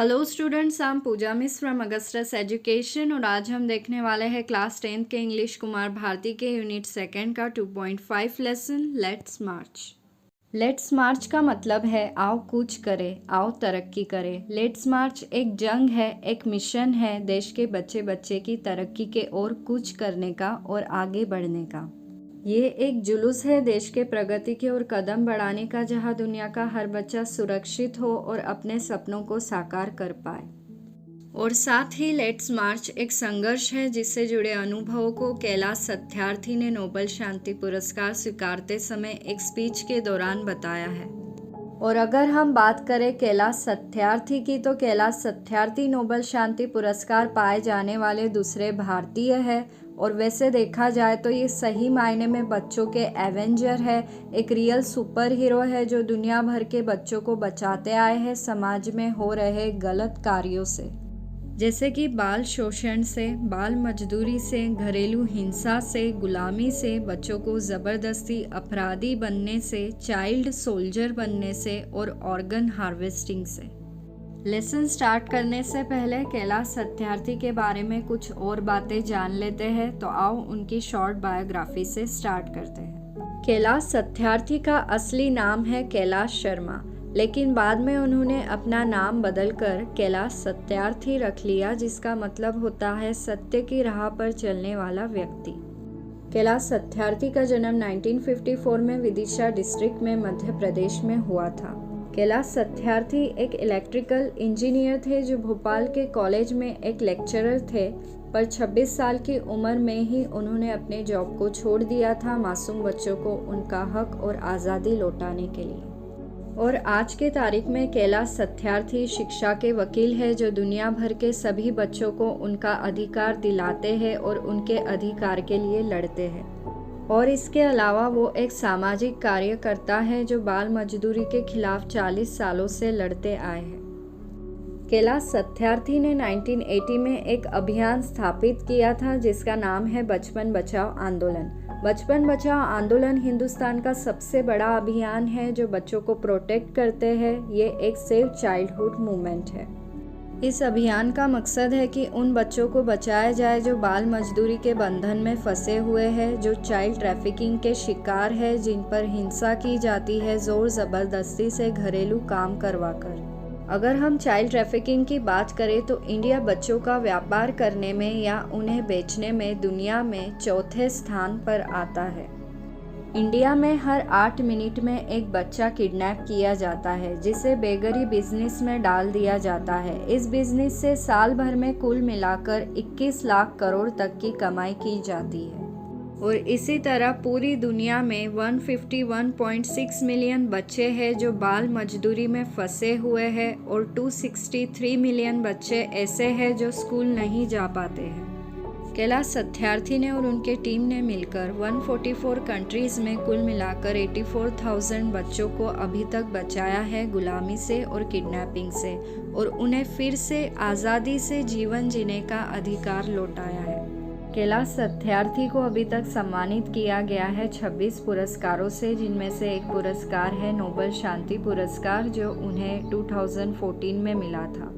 Hello students, I am Pooja miss from Augustus education और आज हम देखने वाले हैं क्लास 10th के इंग्लिश कुमार भारती के यूनिट सेकंड का 2.5 लेसन लेट्स मार्च। लेट्स मार्च का मतलब है आओ कूच करे, आओ तरक्की करे। लेट्स मार्च एक जंग है, एक मिशन है देश के बच्चे बच्चे की तरक्की के ओर कूच करने का और आगे बढ़ने का। ये एक जुलूस है देश के प्रगति की ओर कदम बढ़ाने का, जहां दुनिया का हर बच्चा सुरक्षित हो और अपने सपनों को साकार कर पाए। और साथ ही लेट्स मार्च एक संघर्ष है जिससे जुड़े अनुभवों को कैलाश सत्यार्थी ने नोबेल शांति पुरस्कार स्वीकारते समय एक स्पीच के दौरान बताया है। और अगर हम बात करें कैलाश सत्यार्थी की, तो कैलाश सत्यार्थी नोबेल शांति पुरस्कार पाए जाने वाले दूसरे भारतीय है। और वैसे देखा जाए तो ये सही मायने में बच्चों के एवेंजर है, एक रियल सुपर हीरो है जो दुनिया भर के बच्चों को बचाते आए हैं समाज में हो रहे गलत कार्यों से, जैसे कि बाल शोषण से, बाल मजदूरी से, घरेलू हिंसा से, गुलामी से, बच्चों को ज़बरदस्ती अपराधी बनने से, चाइल्ड सोल्जर बनने से और ऑर्गन हार्वेस्टिंग से। लेसन स्टार्ट करने से पहले कैलाश सत्यार्थी के बारे में कुछ और बातें जान लेते हैं, तो आओ उनकी शॉर्ट बायोग्राफी से स्टार्ट करते हैं। कैलाश सत्यार्थी का असली नाम है कैलाश शर्मा, लेकिन बाद में उन्होंने अपना नाम बदलकर कैलाश सत्यार्थी रख लिया, जिसका मतलब होता है सत्य की राह पर चलने वाला व्यक्ति। कैलाश सत्यार्थी का जन्म 1954 में विदिशा डिस्ट्रिक्ट में मध्य प्रदेश में हुआ था। कैलाश सत्यार्थी एक इलेक्ट्रिकल इंजीनियर थे जो भोपाल के कॉलेज में एक लेक्चरर थे, पर 26 साल की उम्र में ही उन्होंने अपने जॉब को छोड़ दिया था मासूम बच्चों को उनका हक और आज़ादी लौटाने के लिए। और आज के तारीख में कैलाश सत्यार्थी शिक्षा के वकील है जो दुनिया भर के सभी बच्चों को उनका अधिकार दिलाते हैं और उनके अधिकार के लिए लड़ते हैं। और इसके अलावा वो एक सामाजिक कार्यकर्ता है जो बाल मजदूरी के खिलाफ 40 सालों से लड़ते आए हैं। कैलाश सत्यार्थी ने 1980 में एक अभियान स्थापित किया था जिसका नाम है बचपन बचाओ आंदोलन। बचपन बचाओ आंदोलन हिंदुस्तान का सबसे बड़ा अभियान है जो बच्चों को प्रोटेक्ट करते हैं। ये एक सेव चाइल्डहुड मूवमेंट है। इस अभियान का मकसद है कि उन बच्चों को बचाया जाए जो बाल मजदूरी के बंधन में फंसे हुए हैं, जो चाइल्ड ट्रैफिकिंग के शिकार है, जिन पर हिंसा की जाती है जोर ज़बरदस्ती से घरेलू काम करवाकर। अगर हम चाइल्ड ट्रैफिकिंग की बात करें तो इंडिया बच्चों का व्यापार करने में या उन्हें बेचने में दुनिया में चौथे स्थान पर आता है। इंडिया में हर 8 मिनट में एक बच्चा किडनैप किया जाता है जिसे बेगरी बिजनेस में डाल दिया जाता है। इस बिजनेस से साल भर में कुल मिलाकर 21 लाख करोड़ तक की कमाई की जाती है। और इसी तरह पूरी दुनिया में 151.6 मिलियन बच्चे हैं जो बाल मजदूरी में फंसे हुए हैं और 263 मिलियन बच्चे ऐसे हैं जो स्कूल नहीं जा पाते हैं। कैलाश सत्यार्थी ने और उनके टीम ने मिलकर 144 कंट्रीज में कुल मिलाकर 84,000 बच्चों को अभी तक बचाया है गुलामी से और किडनैपिंग से, और उन्हें फिर से आज़ादी से जीवन जीने का अधिकार लौटाया है। कैलाश सत्यार्थी को अभी तक सम्मानित किया गया है 26 पुरस्कारों से, जिनमें से एक पुरस्कार है नोबेल शांति पुरस्कार जो उन्हें 2014 में मिला था।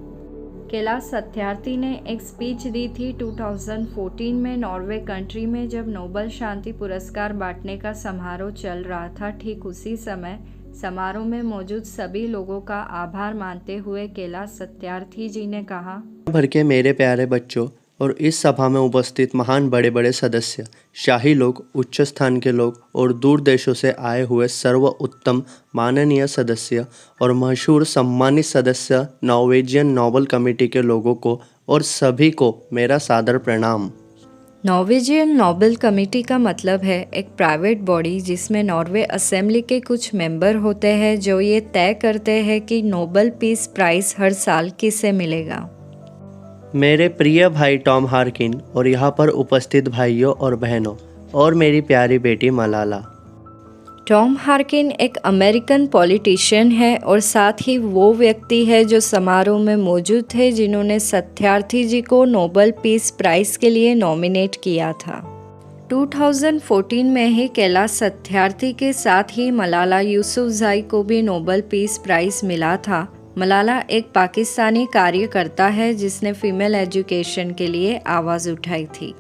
कैलाश सत्यार्थी ने एक स्पीच दी थी 2014 में नॉर्वे कंट्री में, जब नोबेल शांति पुरस्कार बांटने का समारोह चल रहा था। ठीक उसी समय समारोह में मौजूद सभी लोगों का आभार मानते हुए कैलाश सत्यार्थी जी ने कहा, भर के मेरे प्यारे बच्चों और इस सभा में उपस्थित महान बड़े बड़े सदस्य, शाही लोग, उच्च स्थान के लोग और दूर देशों से आए हुए सर्व उत्तम माननीय सदस्य और मशहूर सम्मानित सदस्य नॉर्वेजियन नोबेल कमेटी के लोगों को और सभी को मेरा सादर प्रणाम। नॉर्वेजियन नोबेल कमेटी का मतलब है एक प्राइवेट बॉडी जिसमें नॉर्वे असेंबली के कुछ मेंबर होते हैं जो ये तय करते हैं कि नोबेल पीस प्राइज़ हर साल किसे मिलेगा। मेरे प्रिय भाई टॉम हार्किन और यहाँ पर उपस्थित भाइयों और बहनों और मेरी प्यारी बेटी मलाला। टॉम हार्किन एक अमेरिकन पॉलिटिशियन है और साथ ही वो व्यक्ति है जो समारोह में मौजूद थे जिन्होंने सत्यार्थी जी को नोबेल पीस प्राइज़ के लिए नॉमिनेट किया था। 2014 में ही कैलाश सत्यार्थी के साथ ही मलाला यूसुफज़ई को भी नोबेल पीस प्राइज़ मिला था। मलाला एक पाकिस्तानी कार्यकर्ता है जिसने फीमेल एजुकेशन के लिए आवाज़ उठाई थी।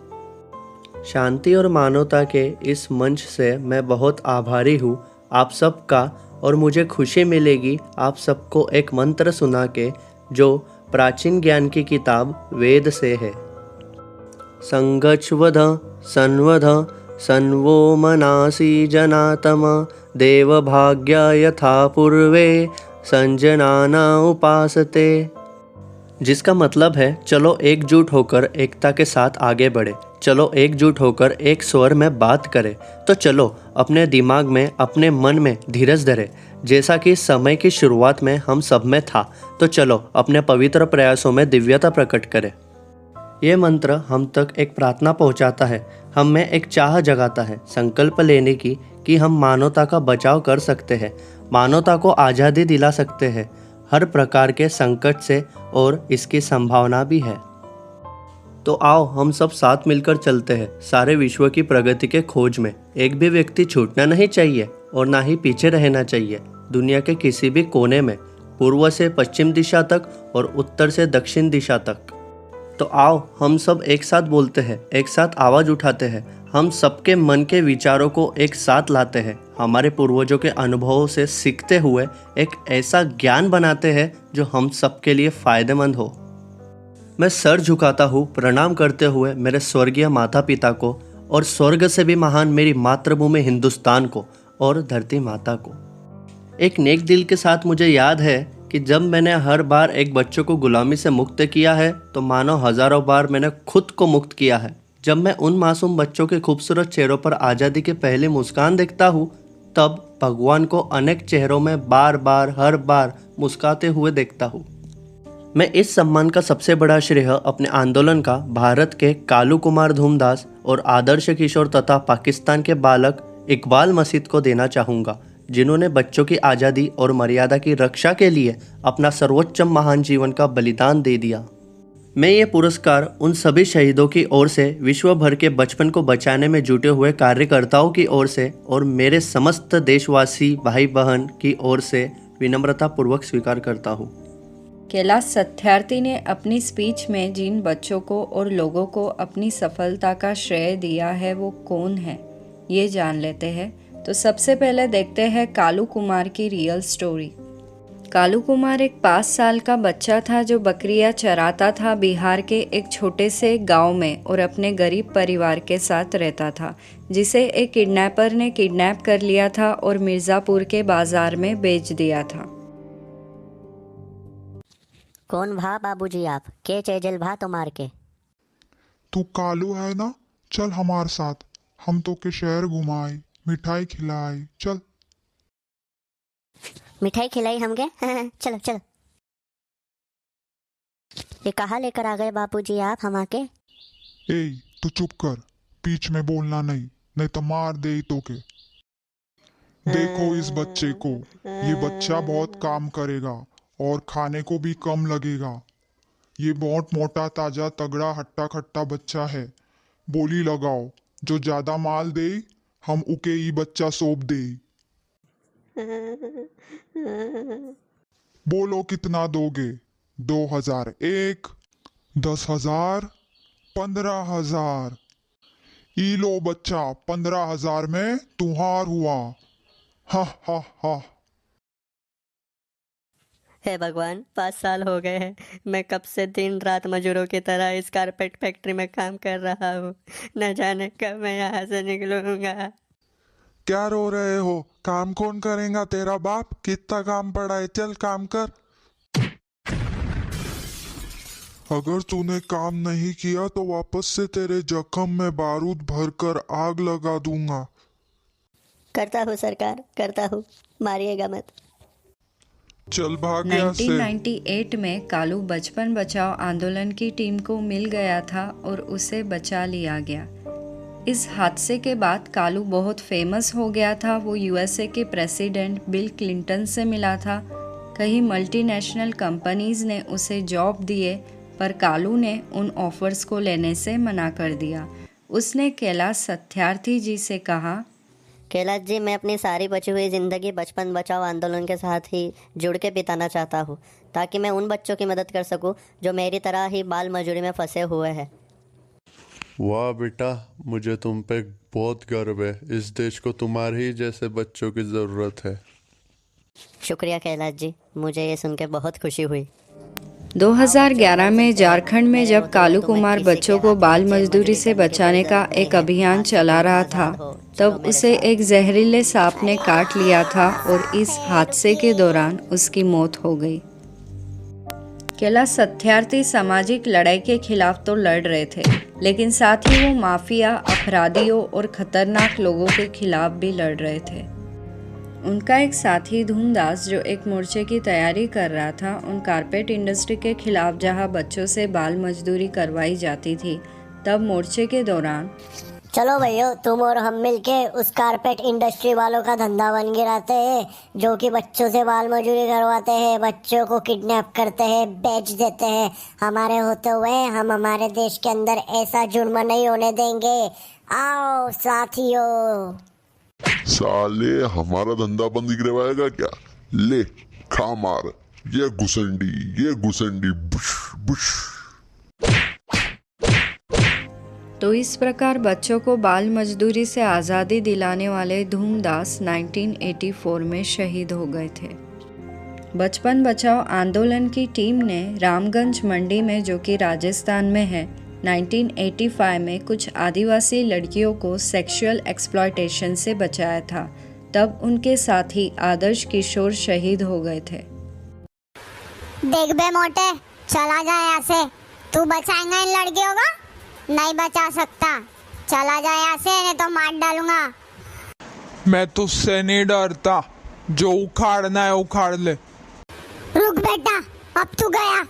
शांति और मानवता के इस मंच से मैं बहुत आभारी हूँ आप सबका, और मुझे खुशी मिलेगी आप सबको एक मंत्र सुना के जो प्राचीन ज्ञान की किताब वेद से है। संगच्छवध संवध संवो मनासी जनातम देवभाग्य यथा पूर्वे संजनाना उपासते, जिसका मतलब है चलो एकजुट होकर एकता के साथ आगे बढ़े, चलो एकजुट होकर एक स्वर में बात करें, तो चलो अपने दिमाग में अपने मन में धीरज धरे, जैसा कि समय की शुरुआत में हम सब में था, तो चलो अपने पवित्र प्रयासों में दिव्यता प्रकट करें। ये मंत्र हम तक एक प्रार्थना पहुंचाता है, हम में एक चाह जगाता है संकल्प लेने की कि हम मानवता का बचाव कर सकते हैं, मानवता को आज़ादी दिला सकते हैं हर प्रकार के संकट से, और इसकी संभावना भी है। तो आओ हम सब साथ मिलकर चलते हैं सारे विश्व की प्रगति के खोज में। एक भी व्यक्ति छूटना नहीं चाहिए और ना ही पीछे रहना चाहिए। दुनिया के किसी भी कोने में, पूर्व से पश्चिम दिशा तक और उत्तर से दक्षिण दिशा तक। तो आओ हम सब एक साथ बोलते हैं, एक साथ आवाज़ उठाते हैं, हम सबके मन के विचारों को एक साथ लाते हैं, हमारे पूर्वजों के अनुभवों से सीखते हुए एक ऐसा ज्ञान बनाते हैं जो हम सबके लिए फ़ायदेमंद हो। मैं सर झुकाता हूँ प्रणाम करते हुए मेरे स्वर्गीय माता पिता को, और स्वर्ग से भी महान मेरी मातृभूमि हिंदुस्तान को और धरती माता को। एक नेक दिल के साथ मुझे याद है कि जब मैंने हर बार एक बच्चों को गुलामी से मुक्त किया है, तो मानो हज़ारों बार मैंने खुद को मुक्त किया है। जब मैं उन मासूम बच्चों के खूबसूरत चेहरों पर आज़ादी की पहली मुस्कान देखता हूँ, तब भगवान को अनेक चेहरों में बार बार हर बार मुस्काते हुए देखता हूँ। मैं इस सम्मान का सबसे बड़ा श्रेय अपने आंदोलन का भारत के कालू कुमार धूमदास और आदर्श किशोर तथा पाकिस्तान के बालक इकबाल मसीद को देना चाहूँगा, जिन्होंने बच्चों की आज़ादी और मर्यादा की रक्षा के लिए अपना सर्वोच्च महान जीवन का बलिदान दे दिया। मैं ये पुरस्कार उन सभी शहीदों की ओर से, विश्व भर के बचपन को बचाने में जुटे हुए कार्यकर्ताओं की ओर से और मेरे समस्त देशवासी भाई बहन की ओर से विनम्रतापूर्वक स्वीकार करता हूँ। कैलाश सत्यार्थी ने अपनी स्पीच में जिन बच्चों को और लोगों को अपनी सफलता का श्रेय दिया है वो कौन है, ये जान लेते हैं। तो सबसे पहले देखते हैं कालू कुमार की रियल स्टोरी। कालू कुमार एक 5 साल का बच्चा था जो बकरियां चराता था बिहार के एक छोटे से गांव में, और अपने गरीब परिवार के साथ रहता था, जिसे एक किडनैपर ने किडनैप कर लिया था और मिर्ज़ापुर के बाजार में बेच दिया था। कौन भा बाबूजी आप के चेजल भा तुम्हार के? तू कालू है ना, चल हमार साथ, हम तो के शहर घुमाई, मिठाई खिलाई, चल। मिठाई खिलाई हमगे? चलो चलो। ये कहाँ लेकर आ गए बापूजी आप हम आके? ए तू चुप कर, बीच में बोलना नहीं, नहीं तो मार दे तो के। देखो इस बच्चे को, ये बच्चा बहुत काम करेगा और खाने को भी कम लगेगा। ये बहुत मोटा ताजा तगड़ा हट्टा खट्टा बच्चा है। बोली लगाओ, जो ज्यादा माल दे हम उके ही बच्चा सौंप दे। बोलो कितना दोगे? 2001, 10,000, 15,000। ई लो बच्चा, 15,000 में तुम्हार हुआ। हा हा हा। हे भगवान, 5 साल हो गए हैं, मैं कब से दिन रात मजदूरों की तरह इस कारपेट फैक्ट्री में काम कर रहा हूँ। न जाने कब मैं यहाँ से निकलूंगा। क्या रो रहे हो? काम कौन करेगा? तेरा बाप। कितना काम पड़ा है, चल काम कर। अगर तूने काम नहीं किया तो वापस से तेरे जख्म में बारूद भरकर आग लगा दूंगा। करता हूँ सरकार, करता हूँ, मारिएगा मत। चल भाग यहाँ से। 1998 में कालू बचपन बचाओ आंदोलन की टीम को मिल गया था और उसे बचा लिया गया। इस हादसे के बाद कालू बहुत फेमस हो गया था। वो यूएसए के प्रेसिडेंट बिल क्लिंटन से मिला था। कई मल्टीनेशनल कंपनीज ने उसे जॉब दिए, पर कालू ने उन ऑफर्स को लेने से मना कर दिया। उसने कैलाश सत्यार्थी जी से कहा, कैलाश जी, मैं अपनी सारी बची हुई ज़िंदगी बचपन बचाओ आंदोलन के साथ ही जुड़ के बिताना चाहता हूँ, ताकि मैं उन बच्चों की मदद कर सकूँ जो मेरी तरह ही बाल मजदूरी में फंसे हुए हैं। वाह बेटा, मुझे तुम पे बहुत गर्व है। इस देश को तुम्हारे ही जैसे बच्चों की ज़रूरत है। शुक्रिया कैलाश जी, मुझे ये सुन के बहुत खुशी हुई। 2011 में झारखंड में जब कालू कुमार बच्चों को बाल मजदूरी से बचाने का एक अभियान चला रहा था, तब उसे एक जहरीले सांप ने काट लिया था और इस हादसे के दौरान उसकी मौत हो गई। कैलाश सत्यार्थी सामाजिक लड़ाई के खिलाफ तो लड़ रहे थे, लेकिन साथ ही वो माफिया, अपराधियों और खतरनाक लोगों के खिलाफ भी लड़ रहे थे। उनका एक साथी धूमदास, जो एक मोर्चे की तैयारी कर रहा था, उन कारपेट इंडस्ट्री के खिलाफ जहां बच्चों से बाल मजदूरी करवाई जाती थी, तब मोर्चे के दौरान चलो भैया, तुम और हम मिलके उस कारपेट इंडस्ट्री वालों का धंधा बन गिराते हैं, जो कि बच्चों से बाल मजदूरी करवाते हैं, बच्चों को किडनैप करते हैं, बेच देते हैं। हमारे होते हुए हम हमारे देश के अंदर ऐसा जुर्म नहीं होने देंगे। आओ साथियों। साले हमारा धंधा बंद गिरवाएगा क्या? ले खा मार, ये घुसंडी बुश बुश। तो इस प्रकार बच्चों को बाल मजदूरी से आज़ादी दिलाने वाले धूमदास 1984 में शहीद हो गए थे। बचपन बचाओ आंदोलन की टीम ने रामगंज मंडी में, जो कि राजस्थान में है, 1985 में कुछ आदिवासी लड़कियों को सेक्सुअल एक्सप्लॉयटेशन से बचाया था। तब उनके साथी आदर्श किशोर शहीद हो गए थे। देख बे मोटे, चला जा यहाँ से। तू बचाएगा इन लड़कियों का? नहीं बचा सकता। चला जा यहाँ से, नहीं तो मार डालूंगा। मैं तुझसे नहीं डरता, जो उखाड़ना है उखाड़ ले। रुक बेटा, अब तू गया।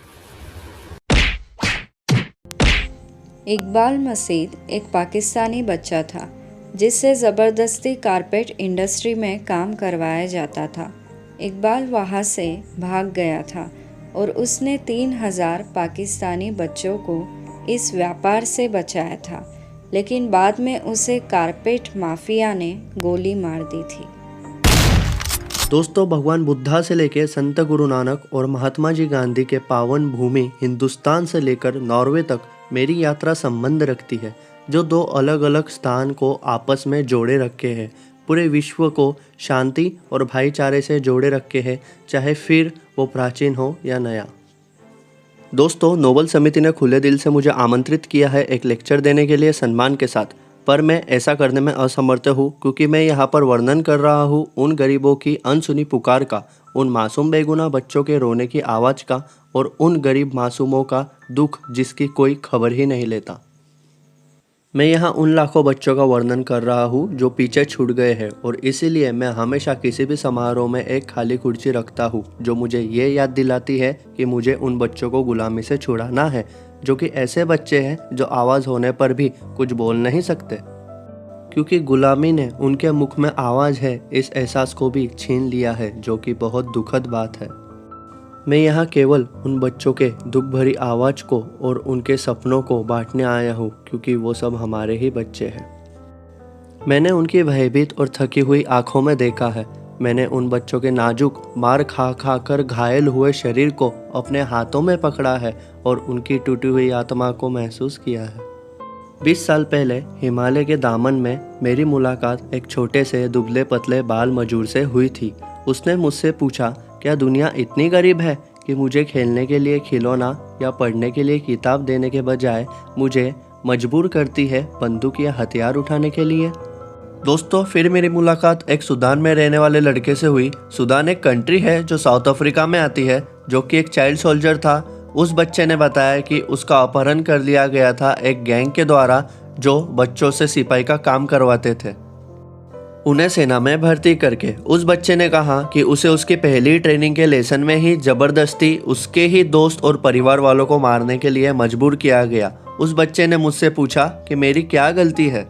इकबाल मसीद एक पाकिस्तानी बच्चा था, जिससे ज़बरदस्ती कारपेट इंडस्ट्री में काम करवाया जाता था। इकबाल वहाँ से भाग गया था और उसने 3000 पाकिस्तानी बच्चों को इस व्यापार से बचाया था, लेकिन बाद में उसे कारपेट माफिया ने गोली मार दी थी। दोस्तों, भगवान बुद्धा से लेकर संत गुरु नानक और महात्मा जी गांधी के पावन भूमि हिंदुस्तान से लेकर नॉर्वे तक मेरी यात्रा संबंध रखती है, जो 2 अलग अलग स्थान को आपस में जोड़े रखे हैं, पूरे विश्व को शांति और भाईचारे से जोड़े रखे हैं, चाहे फिर वो प्राचीन हो या नया। दोस्तों, नोबल समिति ने खुले दिल से मुझे आमंत्रित किया है एक लेक्चर देने के लिए सम्मान के साथ, पर मैं ऐसा करने में असमर्थ हूँ, क्योंकि मैं यहाँ पर वर्णन कर रहा हूँ उन गरीबों की अनसुनी पुकार का, उन मासूम बेगुनाह बच्चों के रोने की आवाज़ का, और उन गरीब मासूमों का दुख जिसकी कोई खबर ही नहीं लेता। मैं यहाँ उन लाखों बच्चों का वर्णन कर रहा हूँ जो पीछे छूट गए हैं, और इसीलिए मैं हमेशा किसी भी समारोह में एक खाली कुर्सी रखता हूँ, जो मुझे ये याद दिलाती है कि मुझे उन बच्चों को गुलामी से छुड़ाना है, जो कि ऐसे बच्चे हैं जो आवाज़ होने पर भी कुछ बोल नहीं सकते, क्योंकि गुलामी ने उनके मुख में आवाज़ है इस एहसास को भी छीन लिया है, जो कि बहुत दुखद बात है। मैं यहाँ केवल उन बच्चों के दुख भरी आवाज़ को और उनके सपनों को बांटने आया हूँ, क्योंकि वो सब हमारे ही बच्चे हैं। मैंने उनकी भयभीत और थकी हुई आंखों में देखा है। मैंने उन बच्चों के नाजुक, मार खा खा कर घायल हुए शरीर को अपने हाथों में पकड़ा है और उनकी टूटी हुई आत्मा को महसूस किया है। 20 साल पहले हिमालय के दामन में मेरी मुलाकात एक छोटे से दुबले पतले बाल मजदूर से हुई थी। उसने मुझसे पूछा, क्या दुनिया इतनी गरीब है कि मुझे खेलने के लिए खिलौना या पढ़ने के लिए किताब देने के बजाय मुझे मजबूर करती है बंदूक या हथियार उठाने के लिए? दोस्तों, फिर मेरी मुलाकात एक सूडान में रहने वाले लड़के से हुई। सूडान एक कंट्री है जो साउथ अफ्रीका में आती है, जो कि एक चाइल्ड सोल्जर था। उस बच्चे ने बताया कि उसका अपहरण कर लिया गया था एक गैंग के द्वारा, जो बच्चों से सिपाही का काम करवाते थे, उन्हें सेना में भर्ती करके। उस बच्चे ने कहा कि उसे उसकी पहली ट्रेनिंग के लेसन में ही जबरदस्ती उसके ही दोस्त और परिवार वालों को मारने के लिए मजबूर किया गया। उस बच्चे ने मुझसे पूछा कि मेरी क्या गलती है।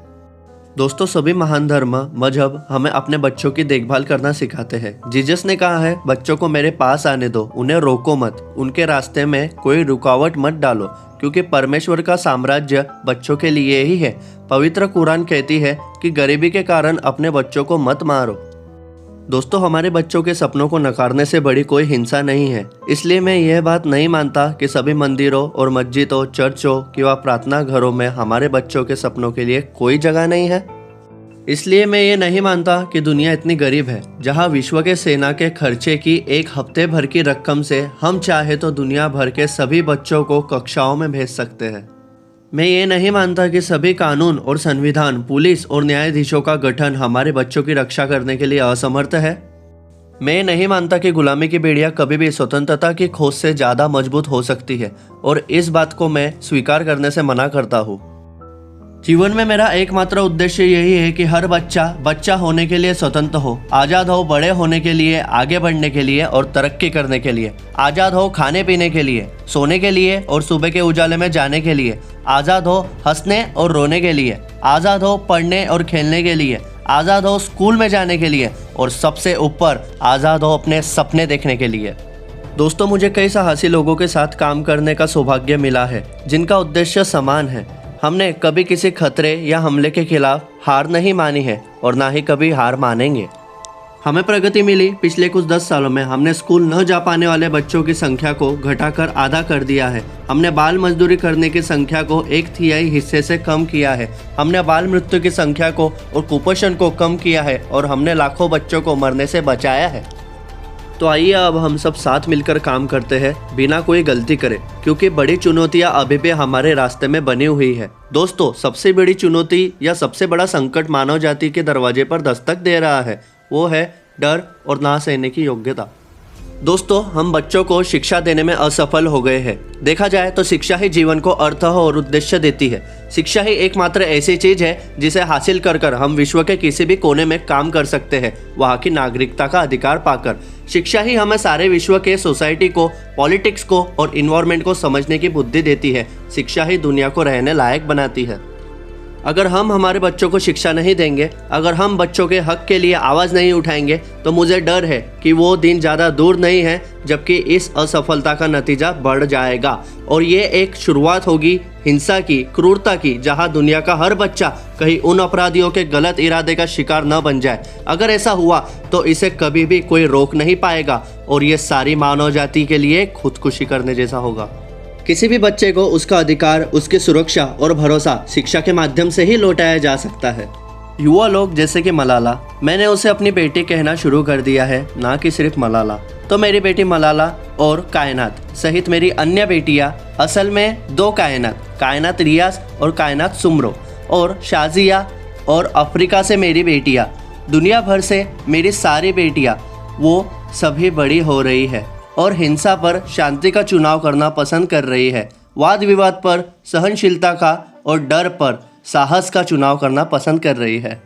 दोस्तों, सभी महान धर्म मजहब हमें अपने बच्चों की देखभाल करना सिखाते हैं। जीसस ने कहा है, बच्चों को मेरे पास आने दो, उन्हें रोको मत, उनके रास्ते में कोई रुकावट मत डालो, क्योंकि परमेश्वर का साम्राज्य बच्चों के लिए ही है। पवित्र कुरान कहती है कि गरीबी के कारण अपने बच्चों को मत मारो। दोस्तों, हमारे बच्चों के सपनों को नकारने से बड़ी कोई हिंसा नहीं है। इसलिए मैं यह बात नहीं मानता कि सभी मंदिरों और मस्जिदों, चर्चों कि व प्रार्थना घरों में हमारे बच्चों के सपनों के लिए कोई जगह नहीं है। इसलिए मैं ये नहीं मानता कि दुनिया इतनी गरीब है जहां विश्व के सेना के खर्चे की एक हफ्ते भर की रकम से हम चाहे तो दुनिया भर के सभी बच्चों को कक्षाओं में भेज सकते हैं। मैं ये नहीं मानता कि सभी कानून और संविधान, पुलिस और न्यायाधीशों का गठन हमारे बच्चों की रक्षा करने के लिए असमर्थ है। मैं नहीं मानता कि गुलामी की बेड़ियां कभी भी स्वतंत्रता की खोज से ज़्यादा मजबूत हो सकती है, और इस बात को मैं स्वीकार करने से मना करता हूँ। जीवन में मेरा एकमात्र उद्देश्य यही है कि हर बच्चा होने के लिए स्वतंत्र हो, आज़ाद हो बड़े होने के लिए, आगे बढ़ने के लिए और तरक्की करने के लिए, आज़ाद हो खाने पीने के लिए, सोने के लिए और सुबह के उजाले में जाने के लिए, आज़ाद हो हंसने और रोने के लिए, आज़ाद हो पढ़ने और खेलने के लिए, आज़ाद हो स्कूल में जाने के लिए, और सबसे ऊपर आज़ाद हो अपने सपने देखने के लिए। दोस्तों, मुझे कई साहसी लोगों के साथ काम करने का सौभाग्य मिला है जिनका उद्देश्य समान है। हमने कभी किसी खतरे या हमले के खिलाफ हार नहीं मानी है और ना ही कभी हार मानेंगे। हमें प्रगति मिली। पिछले कुछ 10 सालों में हमने स्कूल न जा पाने वाले बच्चों की संख्या को घटाकर आधा कर दिया है। हमने बाल मजदूरी करने की संख्या को 1/3 हिस्से से कम किया है। हमने बाल मृत्यु की संख्या को और कुपोषण को कम किया है, और हमने लाखों बच्चों को मरने से बचाया है। तो आइए अब हम सब साथ मिलकर काम करते हैं बिना कोई गलती करे, क्योंकि बड़ी चुनौतियां अभी भी हमारे रास्ते में बनी हुई है। दोस्तों, सबसे बड़ी चुनौती या सबसे बड़ा संकट मानव जाति के दरवाजे पर दस्तक दे रहा है, वो है डर और ना सहने की योग्यता। दोस्तों, हम बच्चों को शिक्षा देने में असफल हो गए हैं। देखा जाए तो शिक्षा ही जीवन को अर्थ और उद्देश्य देती है। शिक्षा ही एकमात्र ऐसी चीज है जिसे हासिल कर कर हम विश्व के किसी भी कोने में काम कर सकते हैं, वहाँ की नागरिकता का अधिकार पाकर। शिक्षा ही हमें सारे विश्व के सोसाइटी को, पॉलिटिक्स को और इन्वायरमेंट को समझने की बुद्धि देती है। शिक्षा ही दुनिया को रहने लायक बनाती है। अगर हम हमारे बच्चों को शिक्षा नहीं देंगे, अगर हम बच्चों के हक के लिए आवाज़ नहीं उठाएंगे, तो मुझे डर है कि वो दिन ज़्यादा दूर नहीं है जबकि इस असफलता का नतीजा बढ़ जाएगा, और ये एक शुरुआत होगी हिंसा की, क्रूरता की, जहां दुनिया का हर बच्चा कहीं उन अपराधियों के गलत इरादे का शिकार न बन जाए। अगर ऐसा हुआ तो इसे कभी भी कोई रोक नहीं पाएगा, और ये सारी मानव जाति के लिए खुदकुशी करने जैसा होगा। किसी भी बच्चे को उसका अधिकार, उसकी सुरक्षा और भरोसा शिक्षा के माध्यम से ही लौटाया जा सकता है। युवा लोग जैसे कि मलाला, मैंने उसे अपनी बेटी कहना शुरू कर दिया है, ना कि सिर्फ मलाला। तो मेरी बेटी मलाला और कायनात सहित मेरी अन्य बेटियां, असल में 2 कायनात रियाज और कायनात सुमरो, और शाजिया और अफ्रीका से मेरी बेटियां, दुनिया भर से मेरी सारी बेटियां, वो सभी बड़ी हो रही है और हिंसा पर शांति का चुनाव करना पसंद कर रही है। वाद विवाद पर सहनशीलता का और डर पर साहस का चुनाव करना पसंद कर रही है।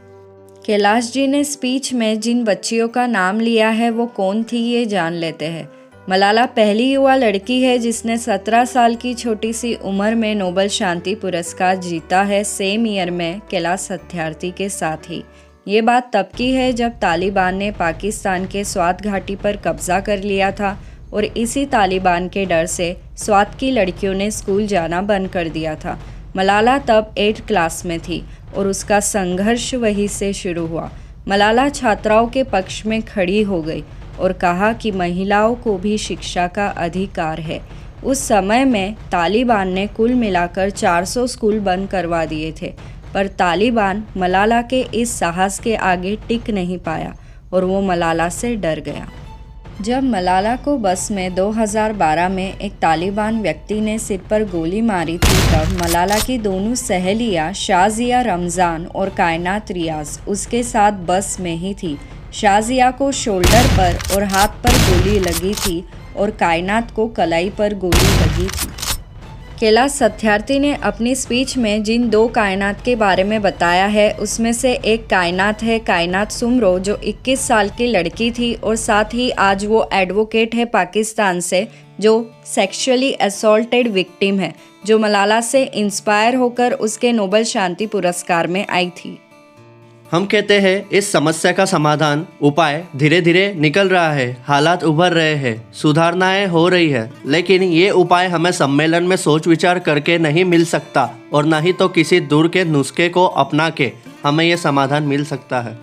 कैलाश जी ने स्पीच में जिन बच्चियों का नाम लिया है वो कौन थी, ये जान लेते हैं। मलाला पहली युवा लड़की है जिसने 17 साल की छोटी सी उम्र में नोबेल शांति पुरस्कार जीता है, सेम ईयर में कैलाश सत्यार्थी के साथ ही। ये बात तब की है जब तालिबान ने पाकिस्तान के स्वात घाटी पर कब्जा कर लिया था, और इसी तालिबान के डर से स्वात की लड़कियों ने स्कूल जाना बंद कर दिया था। मलाला तब 8th क्लास में थी और उसका संघर्ष वहीं से शुरू हुआ। मलाला छात्राओं के पक्ष में खड़ी हो गई और कहा कि महिलाओं को भी शिक्षा का अधिकार है। उस समय में तालिबान ने कुल मिलाकर 400 स्कूल बंद करवा दिए थे, पर तालिबान मलाला के इस साहस के आगे टिक नहीं पाया और वो मलाला से डर गया। जब मलाला को बस में 2012 में एक तालिबान व्यक्ति ने सिर पर गोली मारी थी, तब मलाला की दोनों सहेलियां शाजिया रमज़ान और कायनात रियाज उसके साथ बस में ही थी। शाजिया को शोल्डर पर और हाथ पर गोली लगी थी और कायनात को कलाई पर गोली लगी थी। कैलाश सत्यार्थी ने अपनी स्पीच में जिन 2 कायनात के बारे में बताया है, उसमें से एक कायनात है कायनात सुमरो, जो 21 साल की लड़की थी और साथ ही आज वो एडवोकेट है पाकिस्तान से, जो सेक्सुअली असॉल्टेड विक्टिम है, जो मलाला से इंस्पायर होकर उसके नोबेल शांति पुरस्कार में आई थी। हम कहते हैं इस समस्या का समाधान उपाय धीरे धीरे निकल रहा है, हालात उभर रहे हैं, सुधारणाएं हो रही है, लेकिन ये उपाय हमें सम्मेलन में सोच विचार करके नहीं मिल सकता और ना ही तो किसी दूर के नुस्खे को अपना के हमें ये समाधान मिल सकता है।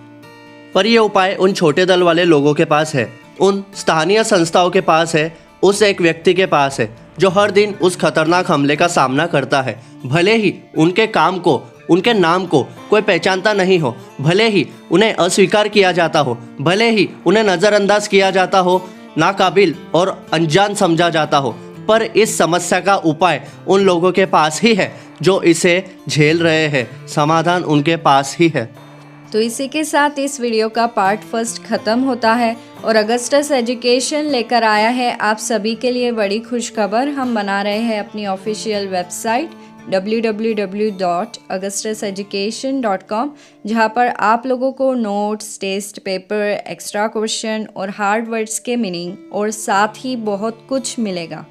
पर ये उपाय उन छोटे दल वाले लोगों के पास है, उन स्थानीय संस्थाओं के पास है, उस एक व्यक्ति के पास है जो हर दिन उस खतरनाक हमले का सामना करता है। भले ही उनके काम को, उनके नाम को कोई पहचानता नहीं हो, भले ही उन्हें अस्वीकार किया जाता हो, भले ही उन्हें नज़रअंदाज किया जाता हो, नाकाबिल और अनजान समझा जाता हो, पर इस समस्या का उपाय उन लोगों के पास ही है जो इसे झेल रहे हैं। समाधान उनके पास ही है। तो इसी के साथ इस वीडियो का पार्ट फर्स्ट ख़त्म होता है और अगस्टस एजुकेशन लेकर आया है आप सभी के लिए बड़ी खुशखबर। हम बना रहे हैं अपनी ऑफिशियल वेबसाइट www.augustuseducation.com, जहां पर आप लोगों को notes, test paper, extra question और हार्ड वर्ड्स के मीनिंग और साथ ही बहुत कुछ मिलेगा।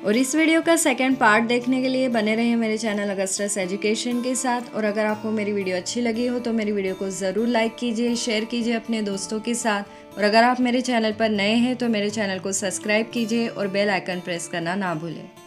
और इस वीडियो का सेकंड पार्ट देखने के लिए बने रहिए मेरे चैनल अगस्टस एजुकेशन के साथ। और अगर आपको मेरी वीडियो अच्छी लगी हो तो मेरी वीडियो को ज़रूर लाइक कीजिए, शेयर कीजिए अपने दोस्तों के साथ। और अगर आप मेरे चैनल पर नए हैं तो मेरे चैनल को सब्सक्राइब कीजिए और बेल आइकन प्रेस करना ना भूलें।